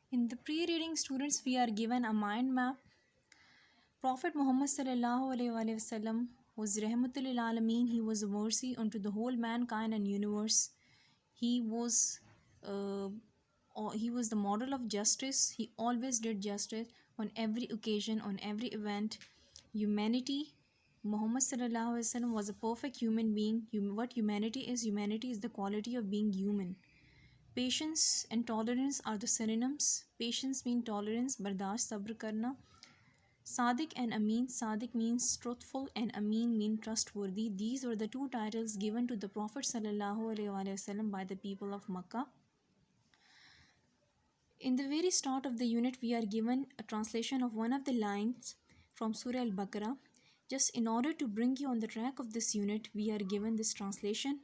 In the pre-reading students, we are given a mind map. Prophet Muhammad sallallahu alaihi wasallam was rahmatul lil alameen. He was a mercy unto the whole mankind and universe. He was uh, he was the model of justice. He always did justice on every occasion, on every event. Humanity. Muhammad sallallahu alaihi wasallam was a perfect human being. What humanity is the quality of being human. Patience and tolerance are the synonyms. Patience means tolerance, bardasht, sabr karna. Sadiq and Amin. Sadiq means truthful and Amin means trustworthy. These were the two titles given to the Prophet sallallahu alaihi wasallam by the people of Makkah. In the very start of the unit, we are given a translation of one of the lines from Surah Al-Baqarah. Just in order to bring you on the track of this unit, we are given this translation.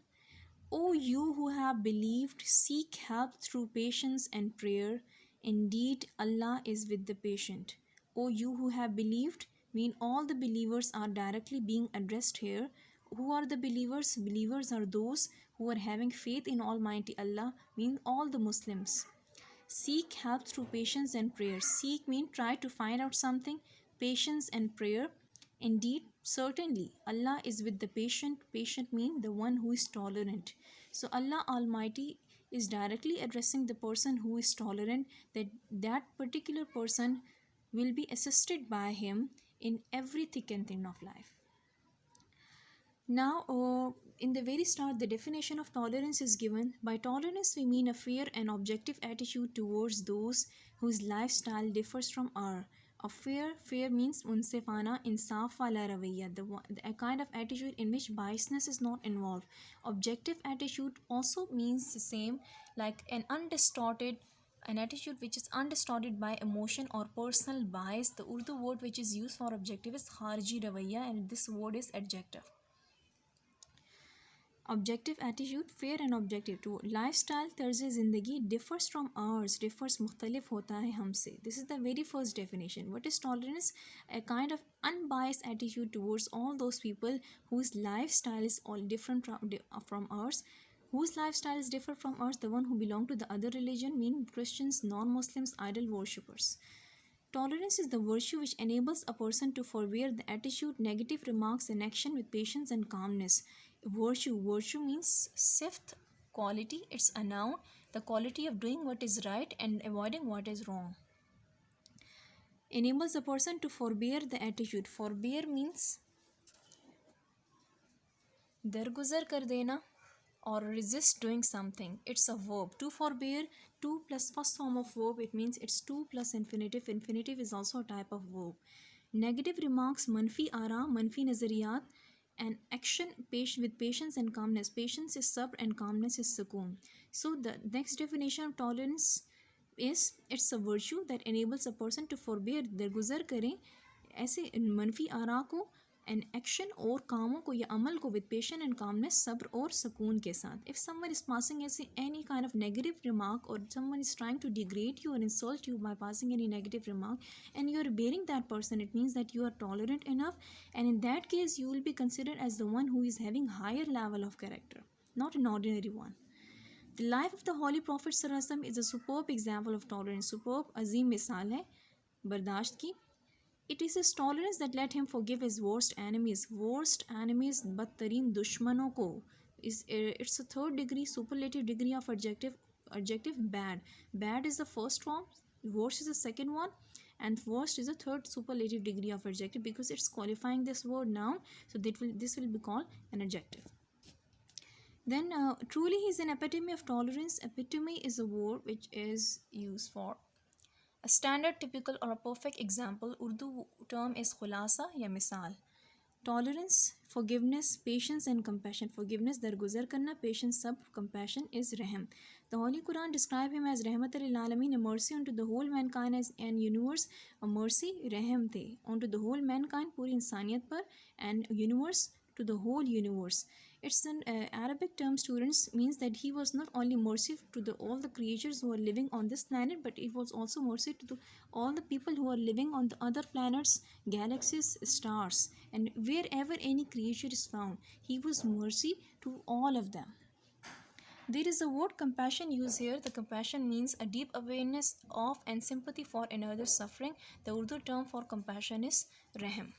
O you who have believed, seek help through patience and prayer. Indeed, Allah is with the patient. O you who have believed, mean all the believers are directly being addressed here. Who are the believers? Believers are those who are having faith in Almighty Allah, mean all the Muslims. Seek help through patience and prayer. Seek mean try to find out something. Patience and prayer. Indeed, certainly, Allah is with the patient. Patient mean the one who is tolerant. So Allah Almighty is directly addressing the person who is tolerant, that that particular person will be assisted by him in every thick and thin of life. Now, in the very start, the definition of tolerance is given. By tolerance, we mean a fair and objective attitude towards those whose lifestyle differs from our. Fair means unsefana, insaf wala ravaiya, a kind of attitude in which biasness is not involved. Objective attitude also means the same, like an attitude which is undistorted by emotion or personal bias. The Urdu word which is used for objective is kharji ravaiya, and this word is adjective. Objective attitude, fair and objective to lifestyle तर्ज ज़िंदगी differs from ours, differs मुख्तलिफ होता है हमसे. This is the very first definition. What is tolerance? A kind of unbiased attitude towards all those people whose lifestyle is all different from ours. Whose lifestyle is different from ours? The one who belong to the other religion, mean Christians, non-Muslims, idol worshippers. Tolerance is the virtue which enables a person to forbear the attitude, negative remarks, and action with patience and calmness. Virtue means fifth quality. It's a noun, the quality of doing what is right and avoiding what is wrong. Enables a person to forbear the attitude. Forbear means darguzar kar dena or resist doing something. It's a verb. To forbear, to plus first form of verb, it means it's to plus infinitive. Infinitive is also a type of verb. Negative remarks, manfi ara, manfi nazariyat, and action with patience and calmness. Patience is sabr and calmness is sukoon. So the next definition of tolerance is it's a virtue that enables a person to forbear, दरगुजर करें ऐसे मनफी आरा को and action और कामों को या अमल को with patience and calmness, सब्र और सुकून के साथ. इफ समवन इज पासिंग ऐसे any kind of negative remark और someone is trying to degrade you or insult you by passing any negative remark and you are bearing that person, it means that you are tolerant enough, and in that case you will be considered as the one who is having higher level of character, not an ordinary one. The life of the Holy Prophet sallallahu alaihi wasallam is a superb example of tolerance. Superb, अजीम मिसाल है बर्दाश्त की. It is his tolerance that let him forgive his worst enemies. Worst enemies, बदतरीन दुश्मनों को. It's a third degree, superlative degree of adjective. Adjective bad. Bad is the first form. Worst is the second one. And worst is the third superlative degree of adjective because it's qualifying this word noun. So this will be called an adjective. Then truly he is an epitome of tolerance. Epitome is a word which is used for a standard, typical or a perfect example. Urdu term is khulasa ya misal. Tolerance, forgiveness, patience and compassion. Forgiveness, darguzar karna, patience, sabr, compassion is rahm. The Holy Quran describe him as rahmat lil alamin, a mercy unto the whole mankind and universe. A mercy, rahm the, unto the whole mankind, puri insaniyat par, and universe, to the whole universe. It's an Arabic term, students, means that he was not only merciful to all the creatures who are living on this planet, but it was also mercy to all the people who are living on the other planets, galaxies, stars, and wherever any creature is found. He was mercy to all of them. There is a word compassion used here. The compassion means a deep awareness of and sympathy for another's suffering. The Urdu term for compassion is rahm.